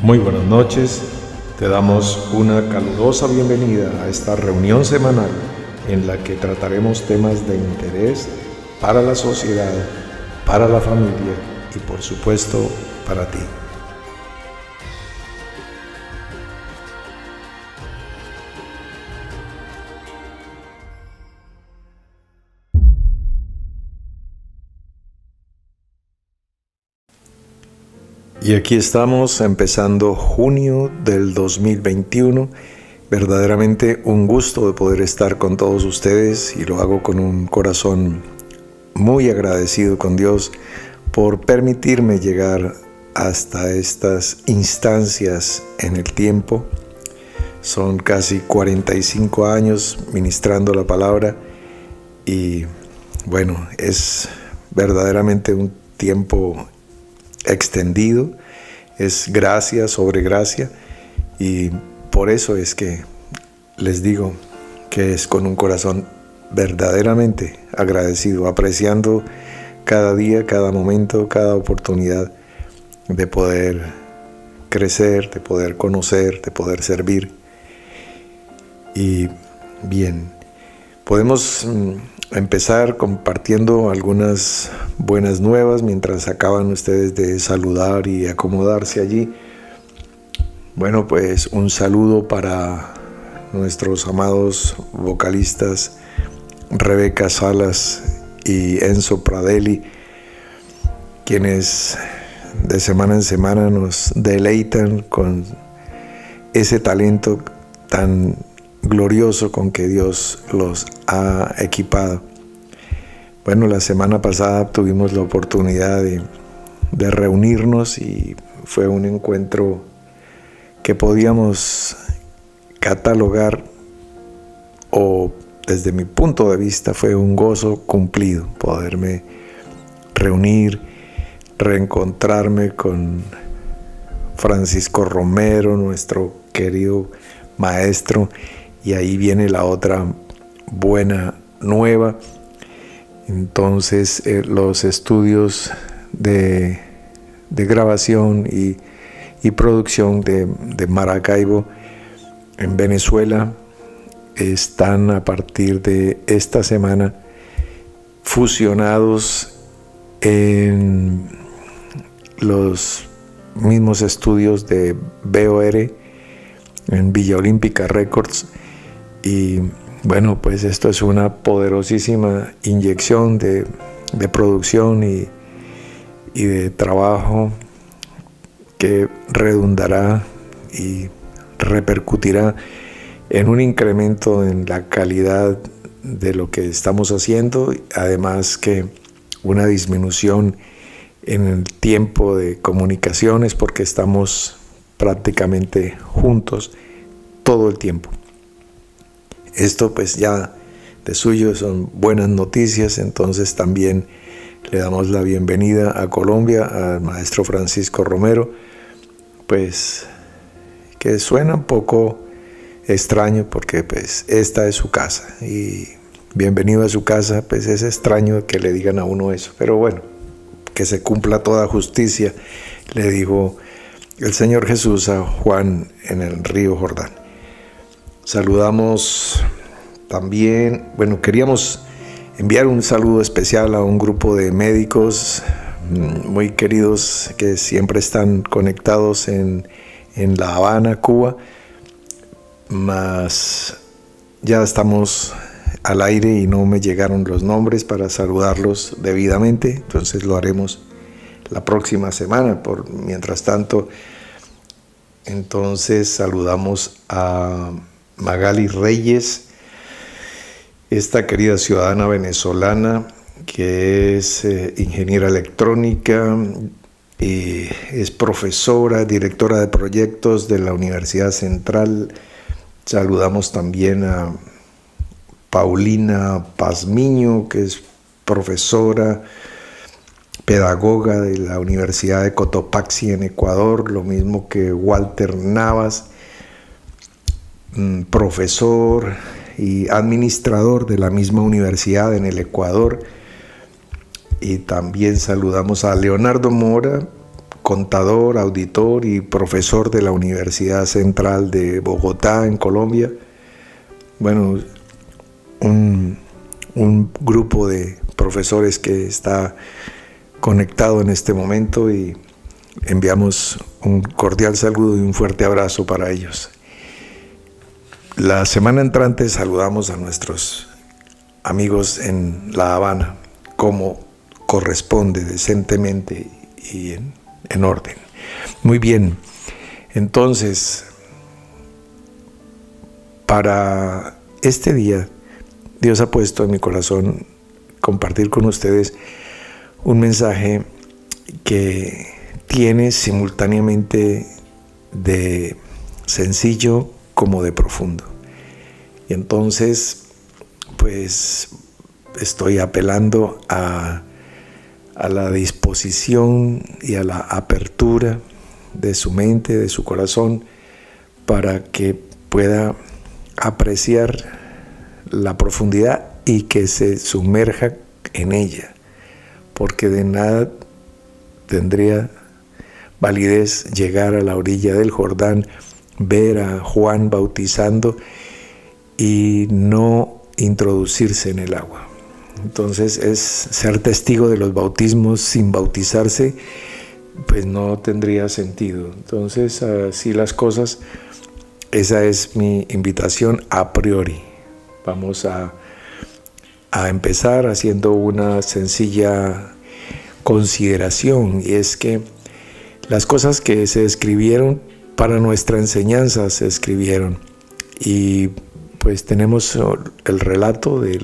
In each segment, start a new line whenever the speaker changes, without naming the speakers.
Muy buenas noches, te damos una calurosa bienvenida a esta reunión semanal en la que trataremos temas de interés para la sociedad, para la familia y por supuesto para ti. Y aquí estamos empezando junio del 2021. Verdaderamente un gusto de poder estar con todos ustedes y lo hago con un corazón muy agradecido con Dios por permitirme llegar hasta estas instancias en el tiempo. Son casi 45 años ministrando la palabra y bueno, es verdaderamente un tiempo extendido, es gracia sobre gracia y por eso es que les digo que es con un corazón verdaderamente agradecido, apreciando cada día, cada momento, cada oportunidad de poder crecer, de poder conocer, de poder servir. Y bien, podemos empezar compartiendo algunas buenas nuevas mientras acaban ustedes de saludar y acomodarse allí. Bueno, pues un saludo para nuestros amados vocalistas Rebeca Salas y Enzo Pradelli, quienes de semana en semana nos deleitan con ese talento tan glorioso con que Dios los ha equipado. Bueno, la semana pasada tuvimos la oportunidad de reunirnos y fue un encuentro que podíamos catalogar, o desde mi punto de vista fue un gozo cumplido poderme reunir, reencontrarme con Francisco Romero, nuestro querido maestro. Y ahí viene la otra buena nueva. Entonces los estudios de grabación y producción de Maracaibo en Venezuela están a partir de esta semana fusionados en los mismos estudios de BOR en Villa Olímpica Records. Y bueno, pues esto es una poderosísima inyección de producción y de trabajo que redundará y repercutirá en un incremento en la calidad de lo que estamos haciendo, además que una disminución en el tiempo de comunicaciones porque estamos prácticamente juntos todo el tiempo. Esto pues ya de suyo son buenas noticias, entonces también le damos la bienvenida a Colombia al maestro Francisco Romero, pues que suena un poco extraño porque pues esta es su casa y bienvenido a su casa, pues es extraño que le digan a uno eso, pero bueno, que se cumpla toda justicia, le dijo el Señor Jesús a Juan en el río Jordán. Saludamos también, bueno, queríamos enviar un saludo especial a un grupo de médicos muy queridos que siempre están conectados en La Habana, Cuba, mas ya estamos al aire y no me llegaron los nombres para saludarlos debidamente, entonces lo haremos la próxima semana. Mientras tanto, entonces saludamos a Magali Reyes, esta querida ciudadana venezolana que es ingeniera electrónica y es profesora, directora de proyectos de la Universidad Central. Saludamos también a Paulina Pazmiño, que es profesora, pedagoga de la Universidad de Cotopaxi en Ecuador, lo mismo que Walter Navas, profesor y administrador de la misma universidad en el Ecuador. Y también saludamos a Leonardo Mora, contador, auditor y profesor de la Universidad Central de Bogotá, en Colombia. Bueno, un grupo de profesores que está conectado en este momento, y enviamos un cordial saludo y un fuerte abrazo para ellos. La semana entrante saludamos a nuestros amigos en La Habana, como corresponde, decentemente y en orden. Muy bien, entonces, para este día, Dios ha puesto en mi corazón compartir con ustedes un mensaje que tiene simultáneamente de sencillo como de profundo. Y entonces, pues, estoy apelando a la disposición y a la apertura de su mente, de su corazón, para que pueda apreciar la profundidad y que se sumerja en ella, porque de nada tendría validez llegar a la orilla del Jordán, ver a Juan bautizando y no introducirse en el agua. Entonces, es ser testigo de los bautismos sin bautizarse, pues no tendría sentido. Entonces, así las cosas, esa es mi invitación a priori. Vamos a empezar haciendo una sencilla consideración, y es que las cosas que se escribieron para nuestra enseñanza se escribieron, y pues tenemos el relato de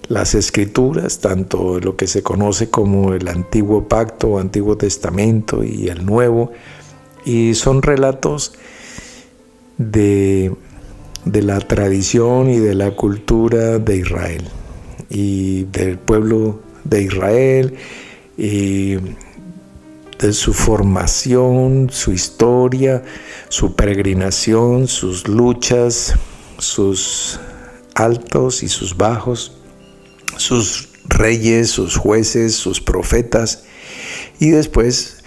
las escrituras, tanto lo que se conoce como el Antiguo Pacto o Antiguo Testamento y el Nuevo, y son relatos de la tradición y de la cultura de Israel y del pueblo de Israel, y de su formación, su historia, su peregrinación, sus luchas, sus altos y sus bajos, sus reyes, sus jueces, sus profetas, y después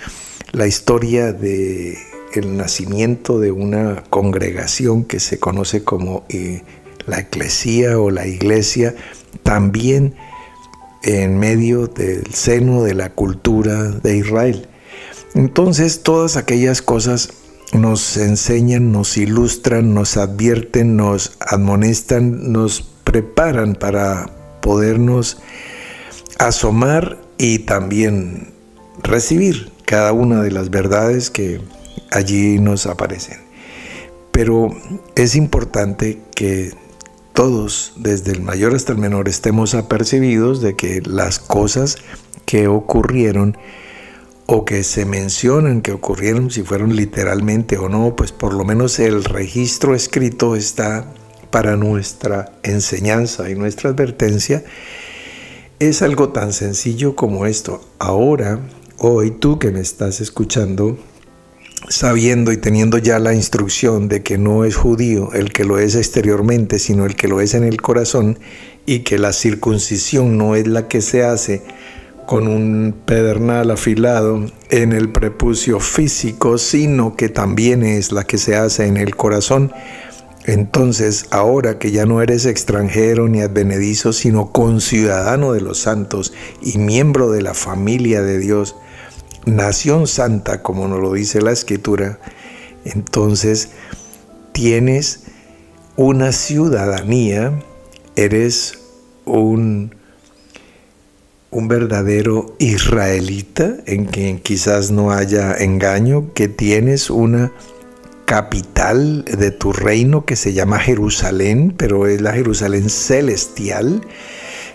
la historia de el nacimiento de una congregación que se conoce como la eclesía o la iglesia, también en medio del seno de la cultura de Israel. Entonces, todas aquellas cosas nos enseñan, nos ilustran, nos advierten, nos admonestan, nos preparan para podernos asomar y también recibir cada una de las verdades que allí nos aparecen. Pero es importante que todos, desde el mayor hasta el menor, estemos apercibidos de que las cosas que ocurrieron o que se mencionan que ocurrieron, si fueron literalmente o no, pues por lo menos el registro escrito está para nuestra enseñanza y nuestra advertencia. Es algo tan sencillo como esto. Ahora, hoy, tú que me estás escuchando, sabiendo y teniendo ya la instrucción de que no es judío el que lo es exteriormente, sino el que lo es en el corazón, y que la circuncisión no es la que se hace con un pedernal afilado en el prepucio físico, sino que también es la que se hace en el corazón. Entonces, ahora que ya no eres extranjero ni advenedizo, sino conciudadano de los santos y miembro de la familia de Dios, nación santa, como nos lo dice la Escritura, entonces tienes una ciudadanía, eres un verdadero israelita, en quien quizás no haya engaño, que tienes una capital de tu reino que se llama Jerusalén, pero es la Jerusalén celestial,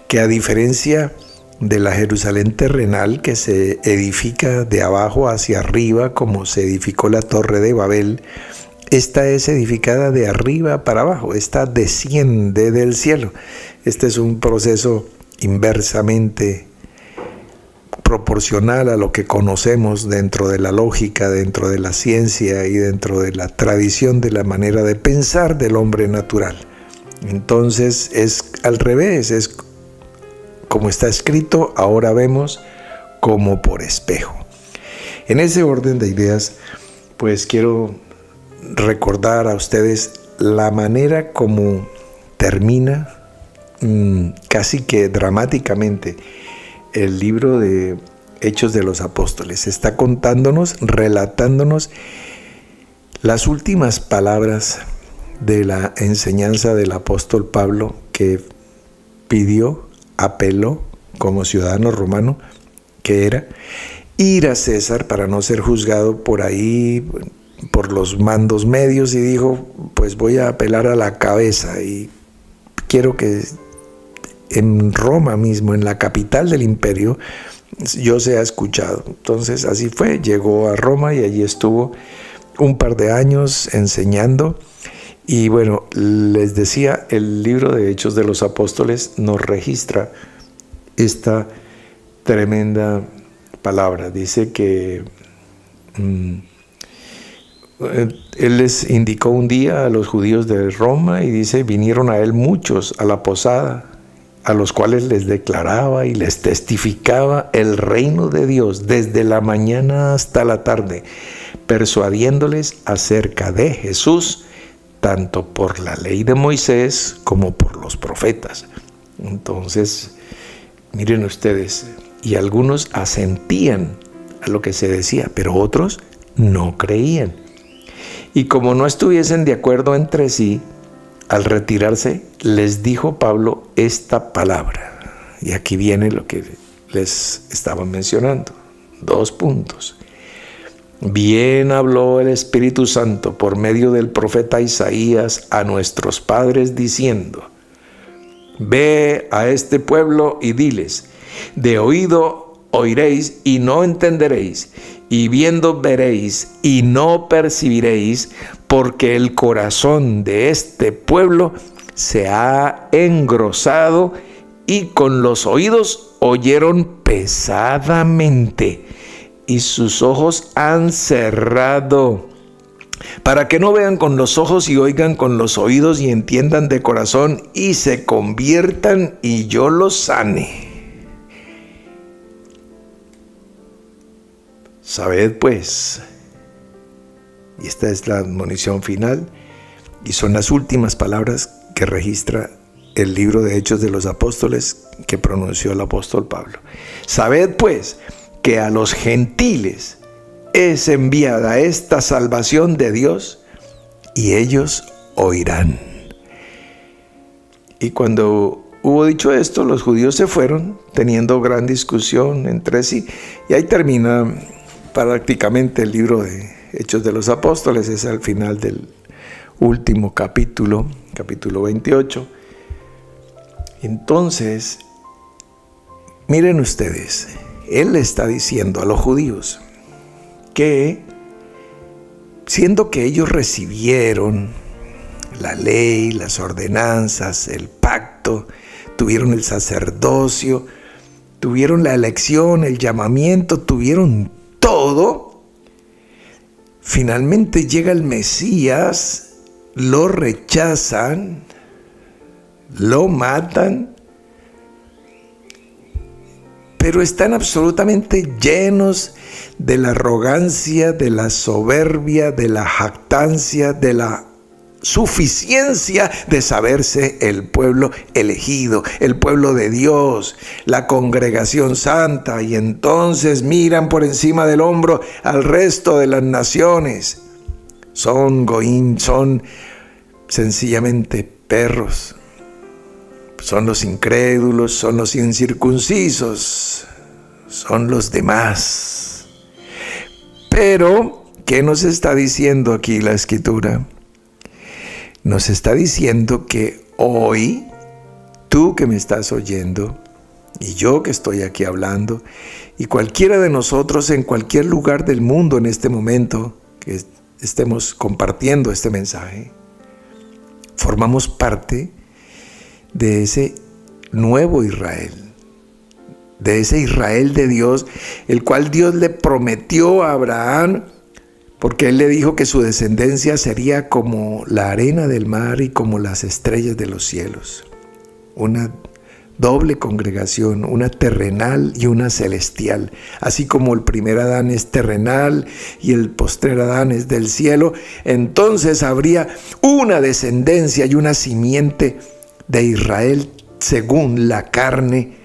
que a diferencia de la Jerusalén terrenal, que se edifica de abajo hacia arriba como se edificó la Torre de Babel, esta es edificada de arriba para abajo, esta desciende del cielo. Este es un proceso inversamente proporcional a lo que conocemos dentro de la lógica, dentro de la ciencia y dentro de la tradición de la manera de pensar del hombre natural. Entonces es al revés, es como está escrito: ahora vemos como por espejo. En ese orden de ideas, pues quiero recordar a ustedes la manera como termina casi que dramáticamente el libro de Hechos de los Apóstoles. Está contándonos, relatándonos las últimas palabras de la enseñanza del apóstol Pablo, que pidió, apeló como ciudadano romano que era, ir a César para no ser juzgado por ahí, por los mandos medios, y dijo, pues voy a apelar a la cabeza y quiero que en Roma mismo, en la capital del imperio, yo sea escuchado. Entonces así fue, llegó a Roma y allí estuvo un par de años enseñando. Y bueno, les decía, el libro de Hechos de los Apóstoles nos registra esta tremenda palabra. Dice que él les indicó un día a los judíos de Roma y dice, vinieron a él muchos a la posada, a los cuales les declaraba y les testificaba el reino de Dios desde la mañana hasta la tarde, persuadiéndoles acerca de Jesús, tanto por la ley de Moisés como por los profetas. Entonces, miren ustedes, y algunos asentían a lo que se decía, pero otros no creían. Y como no estuviesen de acuerdo entre sí, al retirarse, les dijo Pablo esta palabra. Y aquí viene lo que les estaba mencionando. 2 puntos. Bien habló el Espíritu Santo por medio del profeta Isaías a nuestros padres diciendo, ve a este pueblo y diles, de oído oiréis y no entenderéis, y viendo veréis y no percibiréis, porque el corazón de este pueblo se ha engrosado y con los oídos oyeron pesadamente y sus ojos han cerrado, para que no vean con los ojos y oigan con los oídos y entiendan de corazón y se conviertan y yo los sane. Sabed pues, y esta es la admonición final, y son las últimas palabras que registra el libro de Hechos de los Apóstoles que pronunció el apóstol Pablo. Sabed pues que a los gentiles es enviada esta salvación de Dios y ellos oirán. Y cuando hubo dicho esto, los judíos se fueron teniendo gran discusión entre sí, y ahí termina prácticamente el libro de Hechos de los Apóstoles. Es al final del último capítulo, capítulo 28. Entonces, miren ustedes, él le está diciendo a los judíos que, siendo que ellos recibieron la ley, las ordenanzas, el pacto, tuvieron el sacerdocio, tuvieron la elección, el llamamiento, tuvieron todo, finalmente llega el Mesías, lo rechazan, lo matan, pero están absolutamente llenos de la arrogancia, de la soberbia, de la jactancia, de la suficiencia de saberse el pueblo elegido, el pueblo de Dios, la congregación santa, y entonces miran por encima del hombro al resto de las naciones. Son goín, son sencillamente perros, son los incrédulos, son los incircuncisos, son los demás. Pero, ¿qué nos está diciendo aquí la Escritura? Nos está diciendo que hoy, tú que me estás oyendo, y yo que estoy aquí hablando, y cualquiera de nosotros en cualquier lugar del mundo en este momento que estemos compartiendo este mensaje, formamos parte de ese nuevo Israel, de ese Israel de Dios, el cual Dios le prometió a Abraham, porque él le dijo que su descendencia sería como la arena del mar y como las estrellas de los cielos. Una doble congregación, una terrenal y una celestial. Así como el primer Adán es terrenal y el postrer Adán es del cielo, entonces habría una descendencia y una simiente de Israel según la carne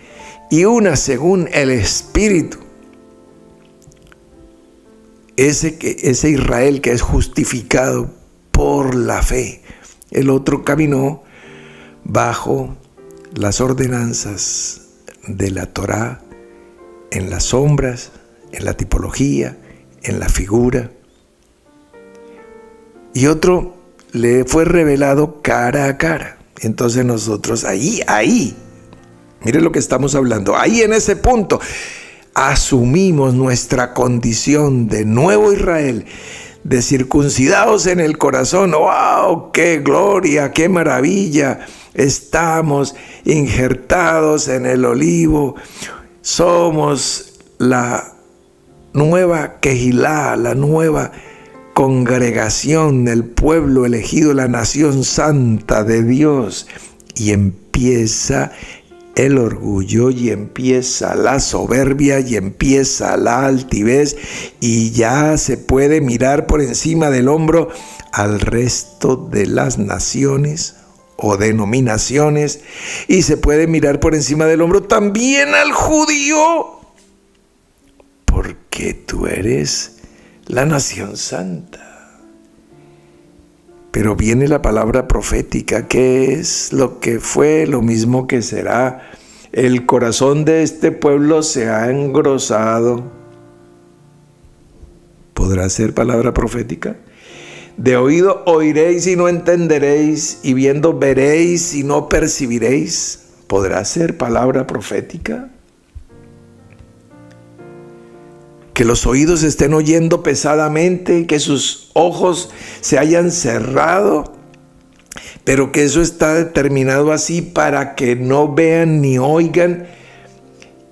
y una según el espíritu. Ese Israel que es justificado por la fe. El otro caminó bajo las ordenanzas de la Torá, en las sombras, en la tipología, en la figura. Y otro le fue revelado cara a cara. Entonces nosotros ahí, mire lo que estamos hablando, ahí en ese punto, asumimos nuestra condición de nuevo Israel, de circuncidados en el corazón. ¡Wow! ¡Qué gloria! ¡Qué maravilla! Estamos injertados en el olivo. Somos la nueva Kehilá, la nueva congregación, el pueblo elegido, la nación santa de Dios. Y empieza el orgullo, y empieza la soberbia, y empieza la altivez, y ya se puede mirar por encima del hombro al resto de las naciones o denominaciones, y se puede mirar por encima del hombro también al judío, porque tú eres la nación santa. Pero viene la palabra profética, que es lo que fue, lo mismo que será. El corazón de este pueblo se ha engrosado. ¿Podrá ser palabra profética? De oído oiréis y no entenderéis, y viendo veréis y no percibiréis. ¿Podrá ser palabra profética? Que los oídos estén oyendo pesadamente, que sus ojos se hayan cerrado, pero que eso está determinado así para que no vean ni oigan.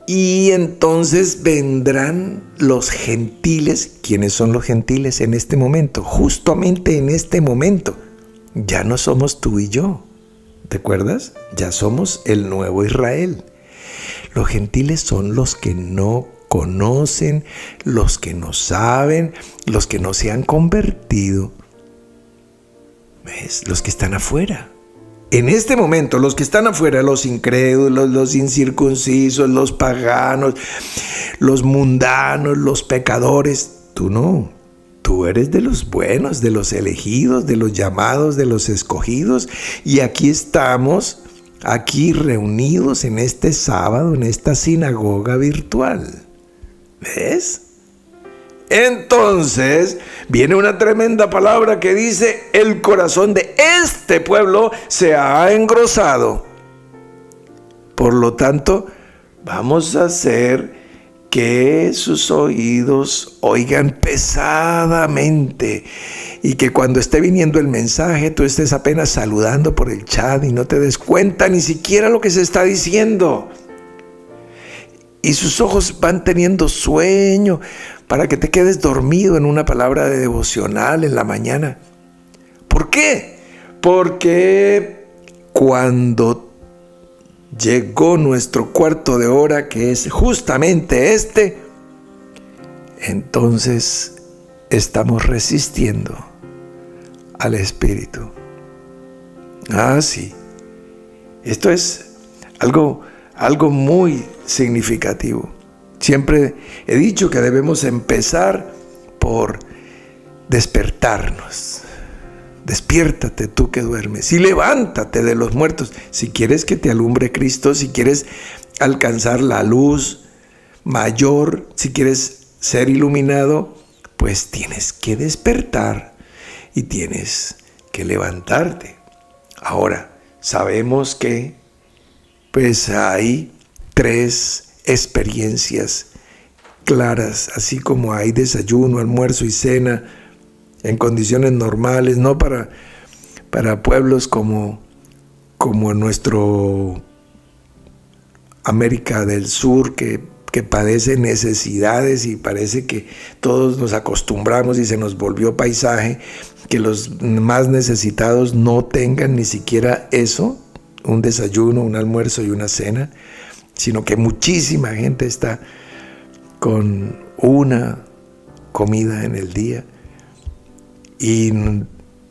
Y entonces vendrán los gentiles. ¿Quiénes son los gentiles en este momento? Justamente en este momento. Ya no somos tú y yo. ¿Te acuerdas? Ya somos el nuevo Israel. Los gentiles son los que no conocen, los que no saben, los que no se han convertido. ¿Ves? Los que están afuera. En este momento, los que están afuera, los incrédulos, los incircuncisos, los paganos, los mundanos, los pecadores, tú no. Tú eres de los buenos, de los elegidos, de los llamados, de los escogidos. Y aquí estamos, aquí reunidos en este sábado, en esta sinagoga virtual. ¿Ves? Entonces viene una tremenda palabra que dice: el corazón de este pueblo se ha engrosado. Por lo tanto, vamos a hacer que sus oídos oigan pesadamente, y que cuando esté viniendo el mensaje tú estés apenas saludando por el chat y no te des cuenta ni siquiera lo que se está diciendo. Y sus ojos van teniendo sueño para que te quedes dormido en una palabra de devocional en la mañana. ¿Por qué? Porque cuando llegó nuestro cuarto de hora, que es justamente este, entonces estamos resistiendo al Espíritu. Ah, sí. Esto es algo muy significativo. Siempre he dicho que debemos empezar por despertarnos. Despiértate tú que duermes y levántate de los muertos. Si quieres que te alumbre Cristo, si quieres alcanzar la luz mayor, si quieres ser iluminado, pues tienes que despertar y tienes que levantarte. Ahora, sabemos que pues hay 3 experiencias claras, así como hay desayuno, almuerzo y cena en condiciones normales, no para pueblos como nuestro América del Sur, que padece necesidades y parece que todos nos acostumbramos y se nos volvió paisaje, que los más necesitados no tengan ni siquiera eso. un desayuno, un almuerzo y una cena, sino que muchísima gente está con una comida en el día. Y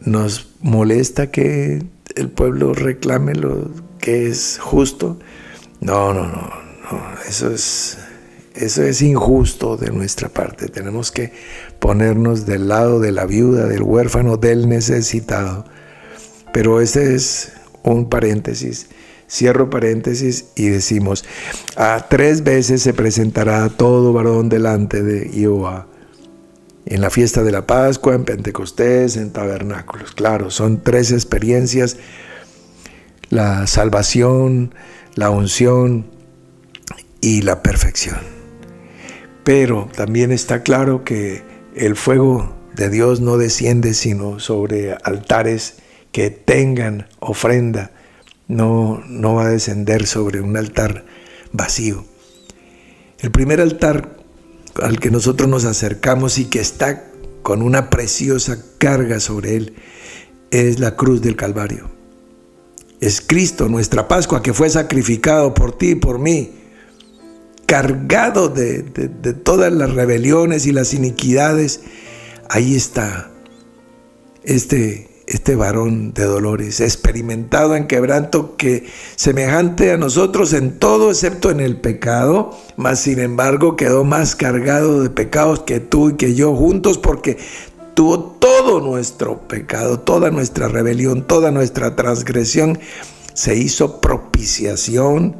nos molesta que el pueblo reclame lo que es justo. No, eso es injusto de nuestra parte. Tenemos que ponernos del lado de la viuda, del huérfano, del necesitado. Pero ese es un paréntesis. Cierro paréntesis y decimos: 3 veces se presentará todo varón delante de Jehová. En la fiesta de la Pascua, en Pentecostés, en tabernáculos. Claro, son 3 experiencias: la salvación, la unción y la perfección. Pero también está claro que el fuego de Dios no desciende sino sobre altares que tengan ofrenda. No va a descender sobre un altar vacío. El primer altar al que nosotros nos acercamos y que está con una preciosa carga sobre él es la cruz del Calvario. Es Cristo, nuestra Pascua, que fue sacrificado por ti y por mí, cargado de todas las rebeliones y las iniquidades. Ahí está este varón de dolores, experimentado en quebranto, que semejante a nosotros en todo excepto en el pecado, mas sin embargo quedó más cargado de pecados que tú y que yo juntos, porque tuvo todo nuestro pecado, toda nuestra rebelión, toda nuestra transgresión. Se hizo propiciación.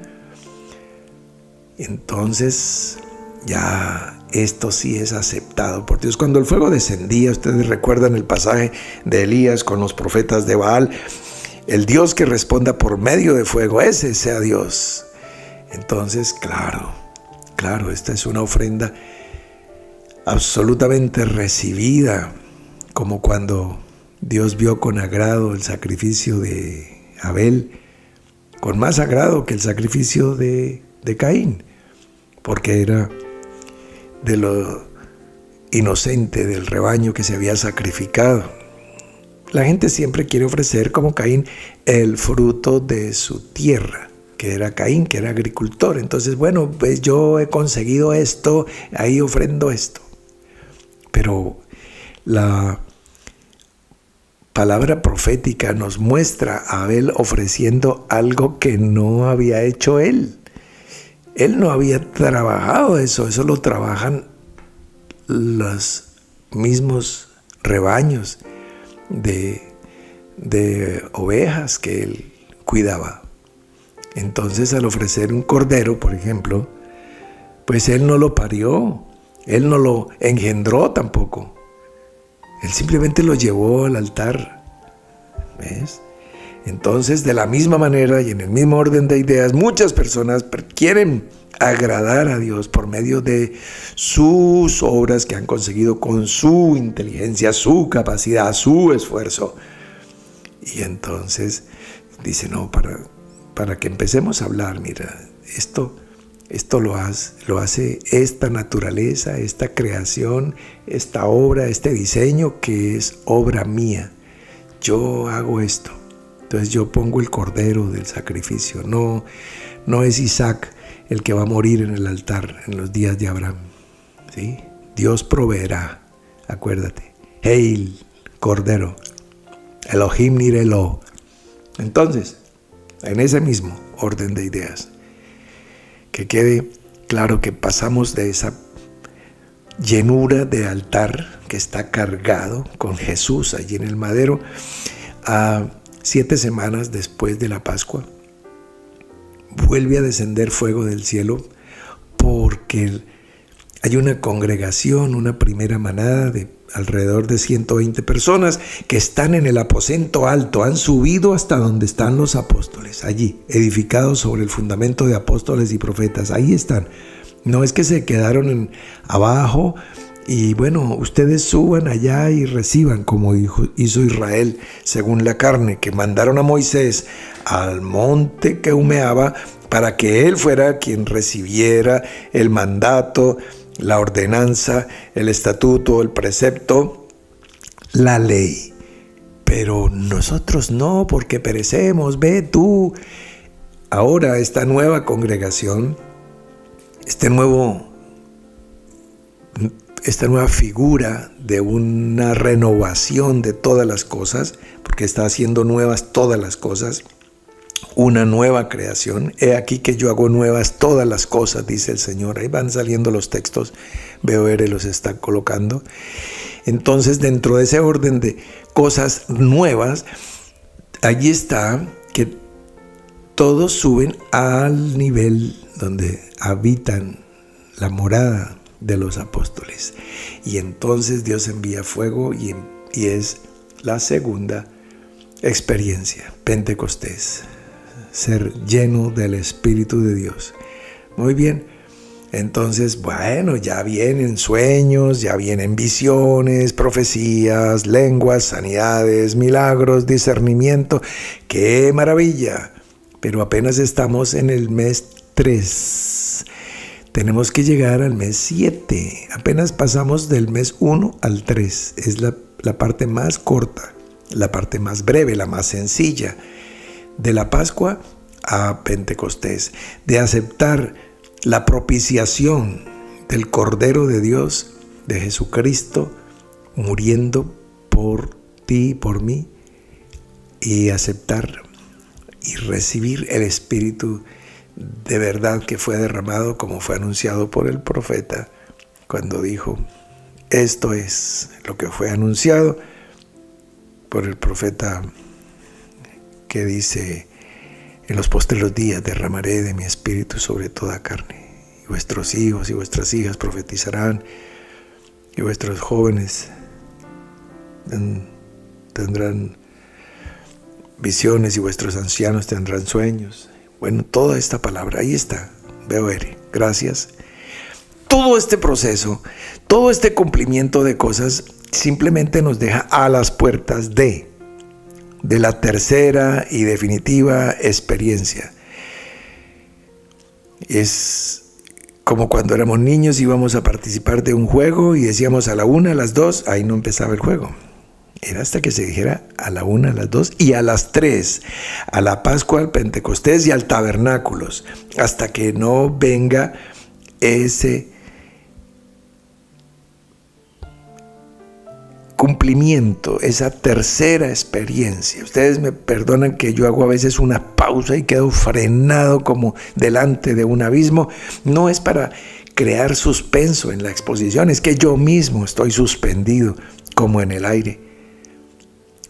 Entonces ya esto sí es aceptado por Dios. Cuando el fuego descendía, ustedes recuerdan el pasaje de Elías con los profetas de Baal, el Dios que responda por medio de fuego, ese sea Dios. Entonces, claro, esta es una ofrenda absolutamente recibida, como cuando Dios vio con agrado el sacrificio de Abel, con más agrado que el sacrificio de Caín, porque era de lo inocente del rebaño que se había sacrificado. La gente siempre quiere ofrecer, como Caín, el fruto de su tierra, que era Caín, que era agricultor. Entonces, bueno, pues yo he conseguido esto, ahí ofrendo esto. Pero la palabra profética nos muestra a Abel ofreciendo algo que no había hecho él. Él no había trabajado eso lo trabajan los mismos rebaños de ovejas que él cuidaba. Entonces, al ofrecer un cordero, por ejemplo, pues él no lo parió, él no lo engendró tampoco. Él simplemente lo llevó al altar. ¿Ves? Entonces, de la misma manera y en el mismo orden de ideas, muchas personas quieren agradar a Dios por medio de sus obras que han conseguido con su inteligencia, su capacidad, su esfuerzo. Y entonces dice: no, para que empecemos a hablar, mira, esto lo hace esta naturaleza, esta creación, esta obra, este diseño que es obra mía. Yo hago esto. Entonces yo pongo el cordero del sacrificio. No es Isaac el que va a morir en el altar en los días de Abraham, ¿sí? Dios proveerá, acuérdate. Heil, cordero. Elohim nirelo. Entonces, en ese mismo orden de ideas, que quede claro que pasamos de esa llenura de altar que está cargado con Jesús allí en el madero a 7 semanas después de la Pascua. Vuelve a descender fuego del cielo porque hay una congregación, una primera manada de alrededor de 120 personas que están en el aposento alto, han subido hasta donde están los apóstoles, allí, edificados sobre el fundamento de apóstoles y profetas. Ahí están. No es que se quedaron abajo y bueno, ustedes suban allá y reciban, como hizo Israel según la carne, que mandaron a Moisés al monte que humeaba para que él fuera quien recibiera el mandato, la ordenanza, el estatuto, el precepto, la ley. pero nosotros no, porque perecemos. Ve tú. Ahora esta nueva congregación, esta nueva figura de una renovación de todas las cosas, porque está haciendo nuevas todas las cosas, una nueva creación. He aquí que yo hago nuevas todas las cosas, dice el Señor. Ahí van saliendo los textos, BOR los está colocando. Entonces, dentro de ese orden de cosas nuevas, allí está que todos suben al nivel donde habitan la morada de los apóstoles. Y entonces Dios envía fuego y es la segunda experiencia, Pentecostés, ser lleno del Espíritu de Dios. Muy bien, entonces, bueno, ya vienen sueños, ya vienen visiones, profecías, lenguas, sanidades, milagros, discernimiento. ¡Qué maravilla! Pero apenas estamos en el mes 3. Tenemos que llegar al mes 7. Apenas pasamos del mes 1 al 3. Es la parte más corta, la parte más breve, la más sencilla. De la Pascua a Pentecostés. De aceptar la propiciación del Cordero de Dios, de Jesucristo, muriendo por ti y por mí. Y aceptar y recibir el Espíritu de verdad que fue derramado, como fue anunciado por el profeta cuando dijo: esto es lo que fue anunciado por el profeta, que dice: en los postreros días derramaré de mi espíritu sobre toda carne, y vuestros hijos y vuestras hijas profetizarán, y vuestros jóvenes tendrán visiones, y vuestros ancianos tendrán sueños. Bueno, toda esta palabra, ahí está, BOR, gracias. Todo este proceso, todo este cumplimiento de cosas simplemente nos deja a las puertas de la tercera y definitiva experiencia. Es como cuando éramos niños, íbamos a participar de un juego y decíamos a la 1, a las 2, ahí no empezaba el juego. Era hasta que se dijera a la 1, a las 2 y a las 3, a la Pascua, al Pentecostés y al Tabernáculos, hasta que no venga ese cumplimiento, esa tercera experiencia. Ustedes me perdonan que yo hago a veces una pausa y quedo frenado como delante de un abismo. No es para crear suspenso en la exposición, es que yo mismo estoy suspendido como en el aire.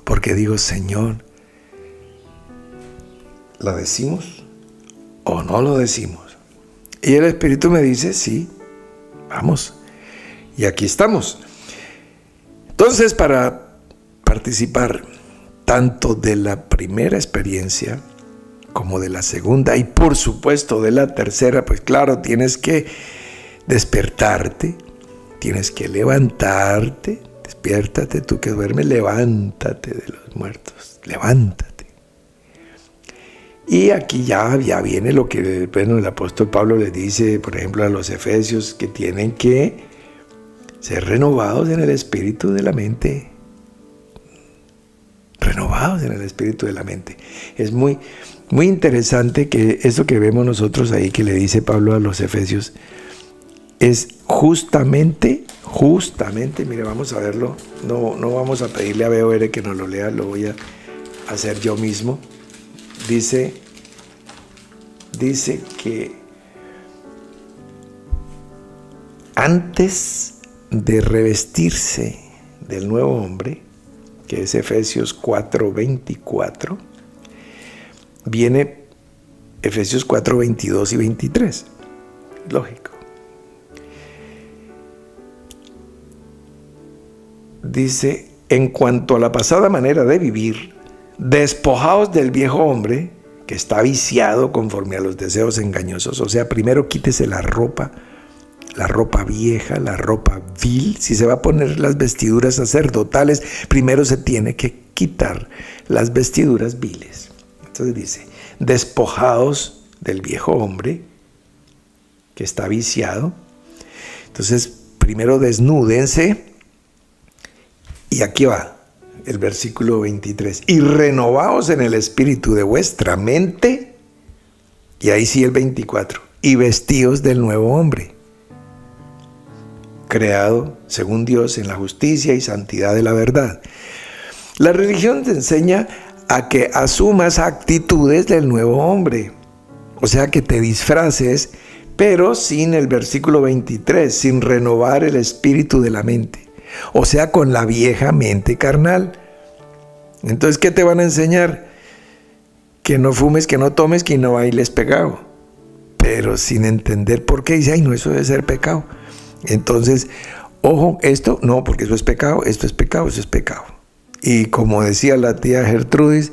Porque digo: Señor, ¿la decimos o no lo decimos? Y el Espíritu me dice: sí, vamos. Y aquí estamos. Entonces, para participar tanto de la primera experiencia como de la segunda y por supuesto de la tercera, pues claro, tienes que despertarte, tienes que levantarte. Despiértate, tú que duermes, levántate de los muertos, levántate. Y aquí ya viene lo que el apóstol Pablo les dice, por ejemplo, a los efesios, que tienen que ser renovados en el espíritu de la mente. Renovados en el espíritu de la mente. Es muy, muy interesante que esto que vemos nosotros ahí, que le dice Pablo a los efesios, es justamente, mire, vamos a verlo, no vamos a pedirle a BOR que nos lo lea, lo voy a hacer yo mismo. Dice que antes de revestirse del nuevo hombre, que es Efesios 4:24, viene Efesios 4:22 y 23, lógico. Dice: en cuanto a la pasada manera de vivir, despojaos del viejo hombre que está viciado conforme a los deseos engañosos. O sea, primero quítese la ropa vieja, la ropa vil. Si se va a poner las vestiduras sacerdotales, primero se tiene que quitar las vestiduras viles. Entonces dice: despojaos del viejo hombre que está viciado. Entonces, primero desnúdense. Y aquí va, el versículo 23, y renovaos en el espíritu de vuestra mente, y ahí sí el 24, y vestíos del nuevo hombre, creado según Dios en la justicia y santidad de la verdad. La religión te enseña a que asumas actitudes del nuevo hombre, o sea que te disfraces, pero sin el versículo 23, sin renovar el espíritu de la mente, o sea con la vieja mente carnal. Entonces, ¿qué te van a enseñar? Que no fumes, que no tomes, que no bailes pecado, pero sin entender por qué. Dice, ay no, eso debe ser pecado. Entonces, ojo, esto no, porque eso es pecado, esto es pecado, eso es pecado. Y como decía la tía Gertrudis,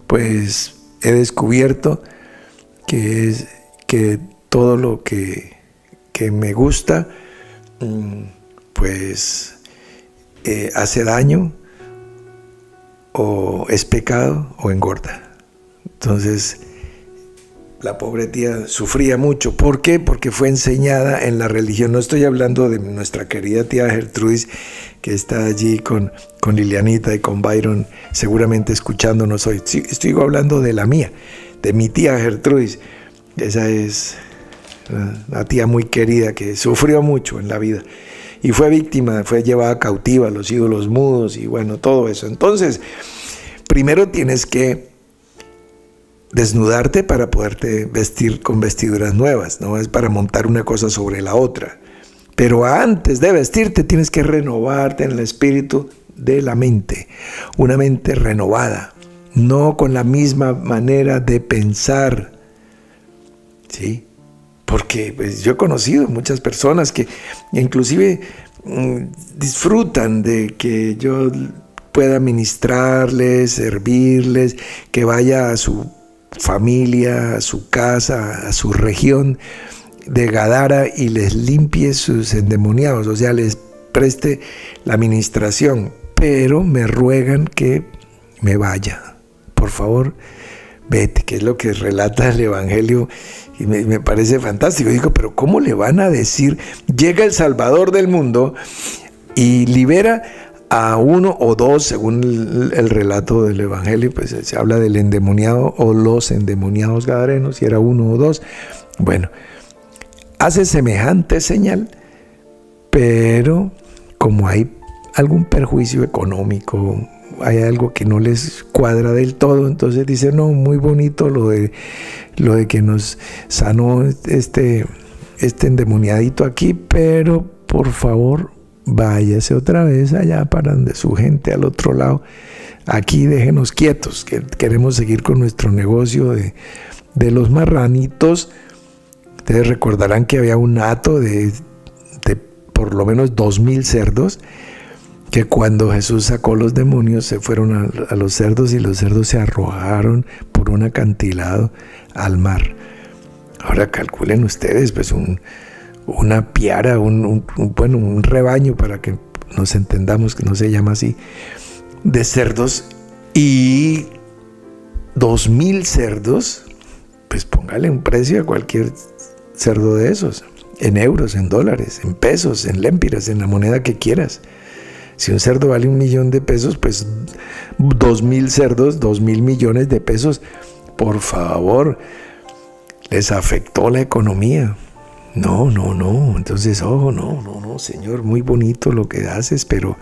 pues he descubierto que todo lo que me gusta, pues hace daño, o es pecado, o engorda. Entonces, la pobre tía sufría mucho. ¿Por qué? Porque fue enseñada en la religión. No estoy hablando de nuestra querida tía Gertrudis, que está allí con Lilianita y con Byron, seguramente escuchándonos hoy. Sí, estoy hablando de la mía, de mi tía Gertrudis. Esa es una tía muy querida que sufrió mucho en la vida. Y fue víctima, fue llevada cautiva a los ídolos mudos y bueno, todo eso. Entonces, primero tienes que desnudarte para poderte vestir con vestiduras nuevas, no es para montar una cosa sobre la otra. Pero antes de vestirte tienes que renovarte en el espíritu de la mente, una mente renovada, no con la misma manera de pensar, ¿sí? Porque pues, yo he conocido muchas personas que inclusive disfrutan de que yo pueda ministrarles, servirles, que vaya a su familia, a su casa, a su región de Gadara y les limpie sus endemoniados, o sea, les preste la ministración, pero me ruegan que me vaya. Por favor, vete, que es lo que relata el Evangelio y me parece fantástico. Digo, pero ¿cómo le van a decir? Llega el Salvador del mundo y libera a uno o dos, según el relato del Evangelio, pues se habla del endemoniado o los endemoniados gadarenos, si era uno o dos. Bueno, hace semejante señal, pero como hay algún perjuicio económico, hay algo que no les cuadra del todo, entonces dice, no, muy bonito lo de que nos sanó este endemoniadito aquí, pero por favor, váyase otra vez allá para donde su gente al otro lado. Aquí déjenos quietos, que queremos seguir con nuestro negocio de los marranitos. Ustedes recordarán que había un hato de por lo menos 2,000 cerdos, que cuando Jesús sacó los demonios se fueron a los cerdos y los cerdos se arrojaron por un acantilado al mar. Ahora calculen ustedes, pues una piara, un rebaño, para que nos entendamos que no se llama así, de cerdos, y 2,000 cerdos, pues póngale un precio a cualquier cerdo de esos, en euros, en dólares, en pesos, en lempiras, en la moneda que quieras. Si un cerdo vale 1,000,000 de pesos, pues 2,000 cerdos, 2,000 millones de pesos, por favor, les afectó la economía. No, entonces, ojo, no, Señor, muy bonito lo que haces, pero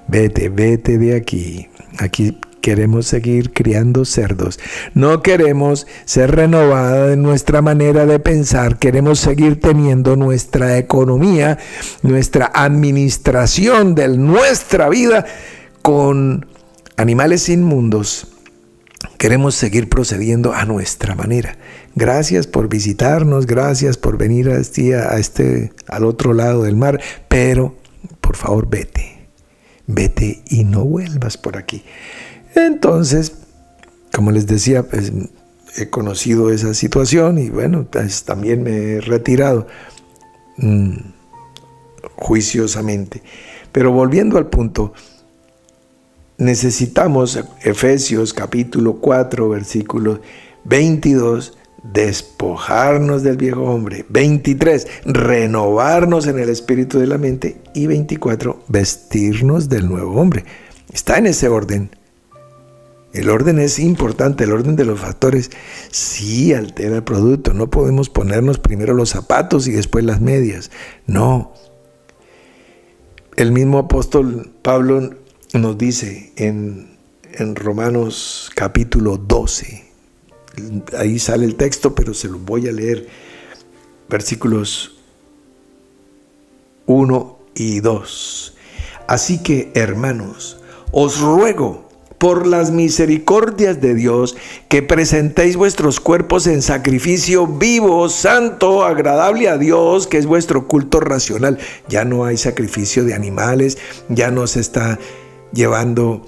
vete de aquí. Aquí queremos seguir criando cerdos. No queremos ser renovada de nuestra manera de pensar. Queremos seguir teniendo nuestra economía, nuestra administración de nuestra vida con animales inmundos. Queremos seguir procediendo a nuestra manera. Gracias por visitarnos, gracias por venir al otro lado del mar, pero por favor vete y no vuelvas por aquí. Entonces, como les decía, pues, he conocido esa situación y bueno, pues, también me he retirado juiciosamente. Pero volviendo al punto, necesitamos, Efesios capítulo 4, versículo 22, despojarnos del viejo hombre. 23, renovarnos en el espíritu de la mente. Y 24, vestirnos del nuevo hombre. Está en ese orden. El orden es importante, el orden de los factores sí altera el producto. No podemos ponernos primero los zapatos y después las medias. No. El mismo apóstol Pablo nos dice en Romanos capítulo 12, ahí sale el texto, pero se los voy a leer, versículos 1 y 2. Así que, hermanos, os ruego por las misericordias de Dios que presentéis vuestros cuerpos en sacrificio vivo, santo, agradable a Dios, que es vuestro culto racional. Ya no hay sacrificio de animales, ya no se está llevando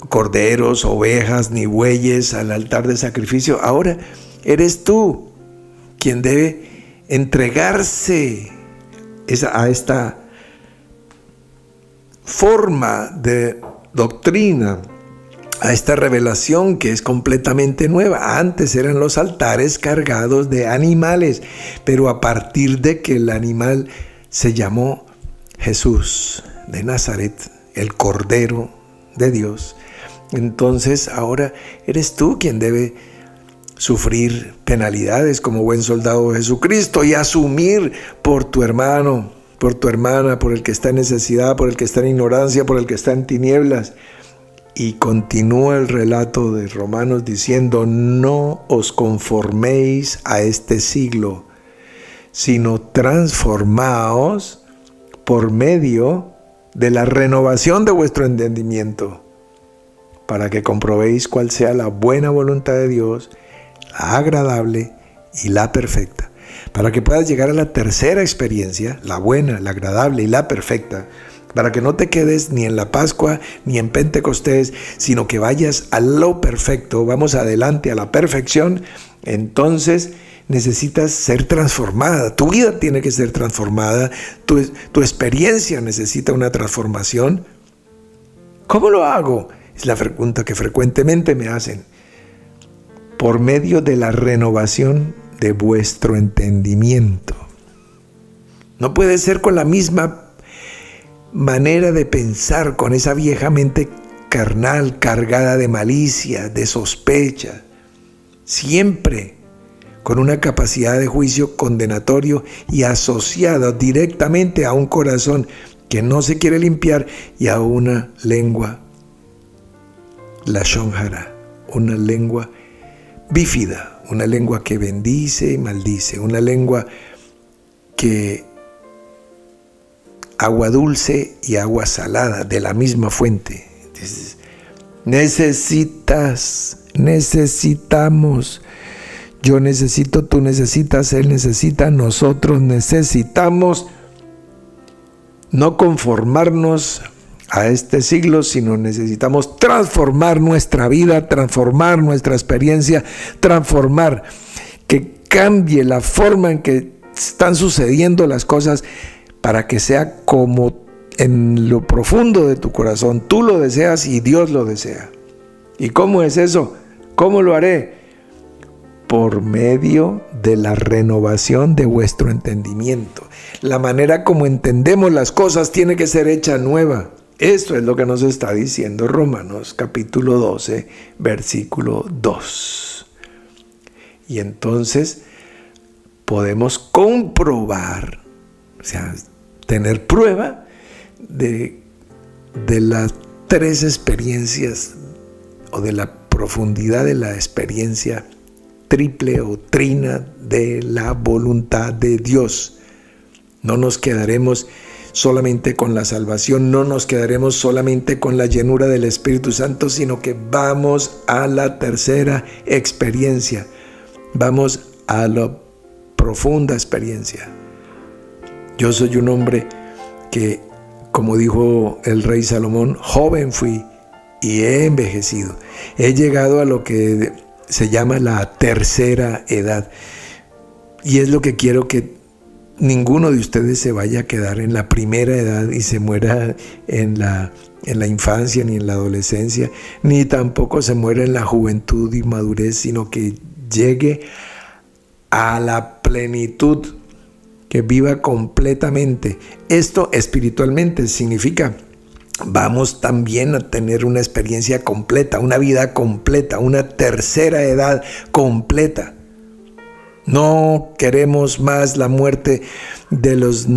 corderos, ovejas ni bueyes al altar de sacrificio. Ahora eres tú quien debe entregarse a esta forma de doctrina, a esta revelación que es completamente nueva. Antes eran los altares cargados de animales, pero a partir de que el animal se llamó Jesús de Nazaret, el Cordero de Dios, entonces ahora eres tú quien debe sufrir penalidades como buen soldado de Jesucristo y asumir por tu hermano, por tu hermana, por el que está en necesidad, por el que está en ignorancia, por el que está en tinieblas. Y continúa el relato de Romanos diciendo: no os conforméis a este siglo, sino transformaos por medio de la renovación de vuestro entendimiento, para que comprobéis cuál sea la buena voluntad de Dios, la agradable y la perfecta. Para que puedas llegar a la tercera experiencia, la buena, la agradable y la perfecta, para que no te quedes ni en la Pascua ni en Pentecostés, sino que vayas a lo perfecto, vamos adelante a la perfección. Entonces necesitas ser transformada, tu vida tiene que ser transformada, tu experiencia necesita una transformación. ¿Cómo lo hago? Es la pregunta que frecuentemente me hacen. Por medio de la renovación de vuestro entendimiento. No puede ser con la misma manera de pensar, con esa vieja mente carnal cargada de malicia, de sospecha, siempre con una capacidad de juicio condenatorio y asociada directamente a un corazón que no se quiere limpiar y a una lengua lashon hara, una lengua bífida, una lengua que bendice y maldice, una lengua que agua dulce y agua salada de la misma fuente. Entonces, necesitamos, yo necesito, tú necesitas, él necesita, nosotros necesitamos no conformarnos a este siglo, sino necesitamos transformar nuestra vida, transformar nuestra experiencia, transformar, que cambie la forma en que están sucediendo las cosas, para que sea como en lo profundo de tu corazón tú lo deseas y Dios lo desea. ¿Y cómo es eso? ¿Cómo lo haré? Por medio de la renovación de vuestro entendimiento. La manera como entendemos las cosas tiene que ser hecha nueva. Esto es lo que nos está diciendo Romanos capítulo 12, versículo 2. Y entonces podemos comprobar, o sea, tener prueba de las tres experiencias o de la profundidad de la experiencia triple o trina de la voluntad de Dios. No nos quedaremos solamente con la salvación, no nos quedaremos solamente con la llenura del Espíritu Santo, sino que vamos a la tercera experiencia, vamos a la profunda experiencia. Yo soy un hombre que, como dijo el rey Salomón, joven fui y he envejecido. He llegado a lo que se llama la tercera edad. Y es lo que quiero, que ninguno de ustedes se vaya a quedar en la primera edad y se muera en la infancia ni en la adolescencia, ni tampoco se muera en la juventud y madurez, sino que llegue a la plenitud, que viva completamente. Esto espiritualmente significa vamos también a tener una experiencia completa, una vida completa, una tercera edad completa. No queremos más la muerte de los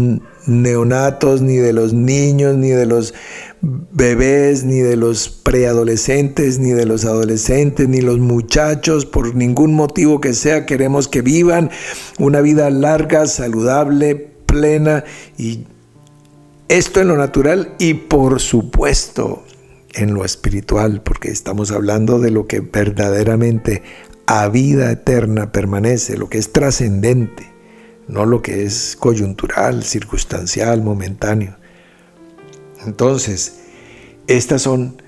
neonatos, ni de los niños, ni de los bebés, ni de los preadolescentes, ni de los adolescentes, ni los muchachos, por ningún motivo que sea. Queremos que vivan una vida larga, saludable, plena, y esto en lo natural y por supuesto en lo espiritual, porque estamos hablando de lo que verdaderamente a vida eterna permanece, lo que es trascendente, no lo que es coyuntural, circunstancial, momentáneo. Entonces, estas son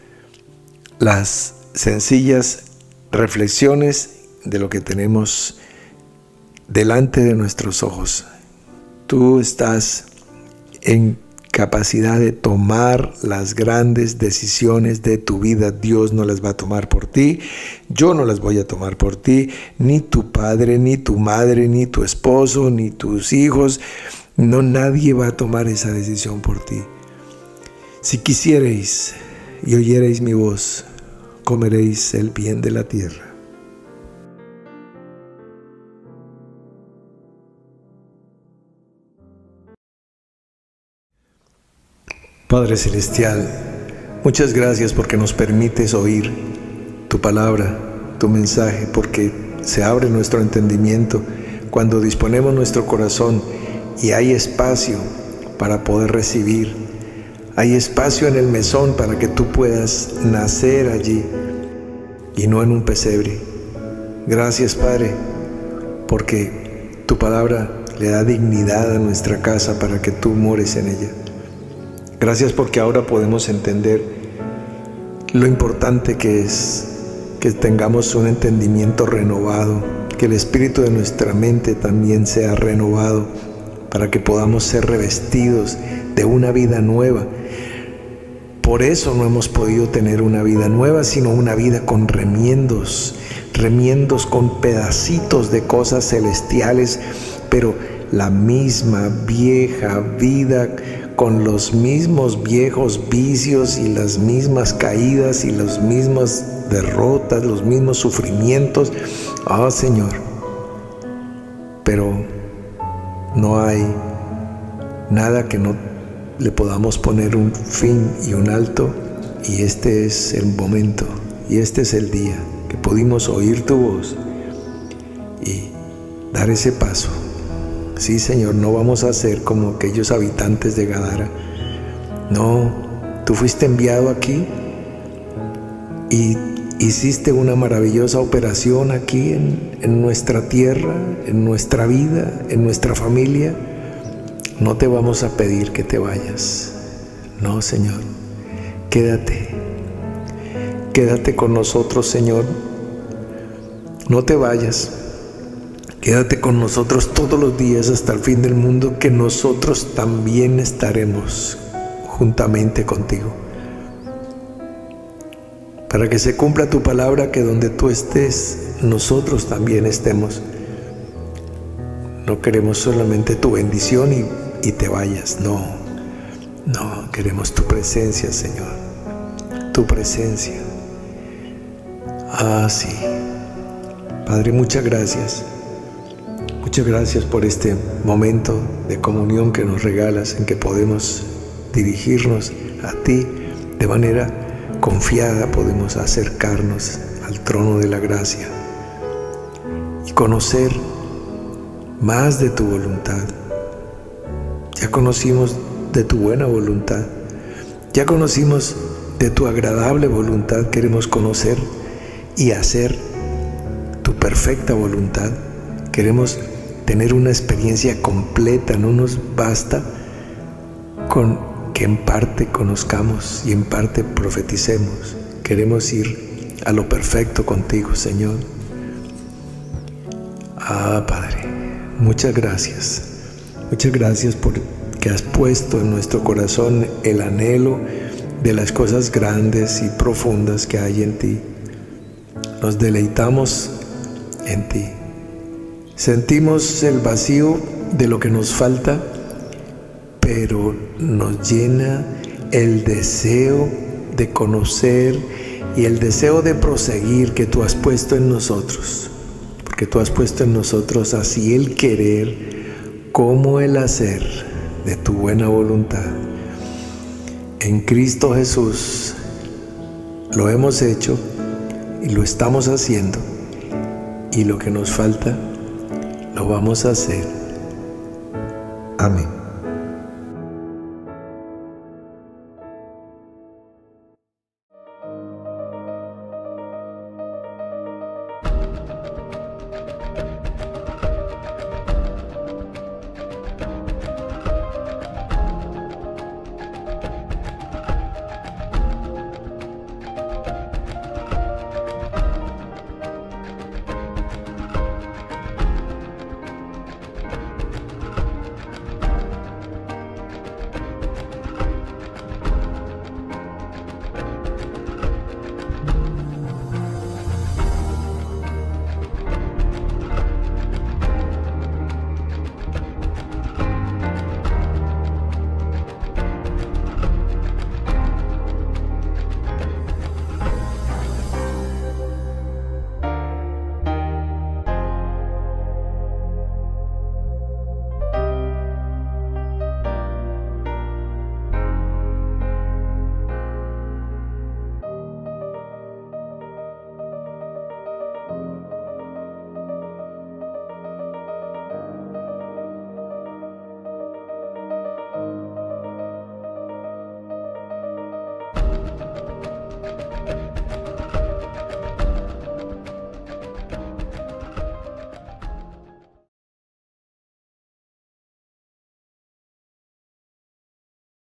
las sencillas reflexiones de lo que tenemos delante de nuestros ojos. Tú estás en capacidad de tomar las grandes decisiones de tu vida. Dios no las va a tomar por ti, yo no las voy a tomar por ti, ni tu padre, ni tu madre, ni tu esposo, ni tus hijos. No, nadie va a tomar esa decisión por ti. Si quisierais y oyereis mi voz, comeréis el bien de la tierra. Padre Celestial, muchas gracias porque nos permites oír tu palabra, tu mensaje, porque se abre nuestro entendimiento cuando disponemos nuestro corazón y hay espacio para poder recibir. Hay espacio en el mesón para que tú puedas nacer allí y no en un pesebre. Gracias, Padre, porque tu palabra le da dignidad a nuestra casa para que tú mores en ella. Gracias porque ahora podemos entender lo importante que es que tengamos un entendimiento renovado, que el espíritu de nuestra mente también sea renovado para que podamos ser revestidos de una vida nueva. Por eso no hemos podido tener una vida nueva, sino una vida con remiendos con pedacitos de cosas celestiales, pero la misma vieja vida con los mismos viejos vicios y las mismas caídas y las mismas derrotas, los mismos sufrimientos. Ah, Señor, pero no hay nada que no le podamos poner un fin y un alto, y este es el momento y este es el día que pudimos oír tu voz y dar ese paso. Sí, Señor, no vamos a ser como aquellos habitantes de Gadara. No, tú fuiste enviado aquí y hiciste una maravillosa operación aquí en nuestra tierra, en nuestra vida, en nuestra familia. No te vamos a pedir que te vayas. No, Señor, quédate con nosotros, Señor. No te vayas. Quédate con nosotros todos los días hasta el fin del mundo, que nosotros también estaremos juntamente contigo. Para que se cumpla tu palabra, que donde tú estés, nosotros también estemos. No queremos solamente tu bendición y te vayas. No, queremos tu presencia, Señor. Tu presencia. Ah, sí. Padre, muchas gracias. Muchas gracias por este momento de comunión que nos regalas, en que podemos dirigirnos a ti de manera confiada, podemos acercarnos al trono de la gracia y conocer más de tu voluntad. Ya conocimos de tu buena voluntad, ya conocimos de tu agradable voluntad. Queremos conocer y hacer tu perfecta voluntad. Queremos tener una experiencia completa. No nos basta con que en parte conozcamos y en parte profeticemos. Queremos ir a lo perfecto contigo, Señor. Ah, Padre, muchas gracias. Muchas gracias porque has puesto en nuestro corazón el anhelo de las cosas grandes y profundas que hay en ti. Nos deleitamos en ti. Sentimos el vacío de lo que nos falta, pero nos llena el deseo de conocer y el deseo de proseguir que tú has puesto en nosotros, porque tú has puesto en nosotros así el querer como el hacer de tu buena voluntad. En Cristo Jesús lo hemos hecho y lo estamos haciendo, y lo que nos falta lo vamos a hacer. Amén.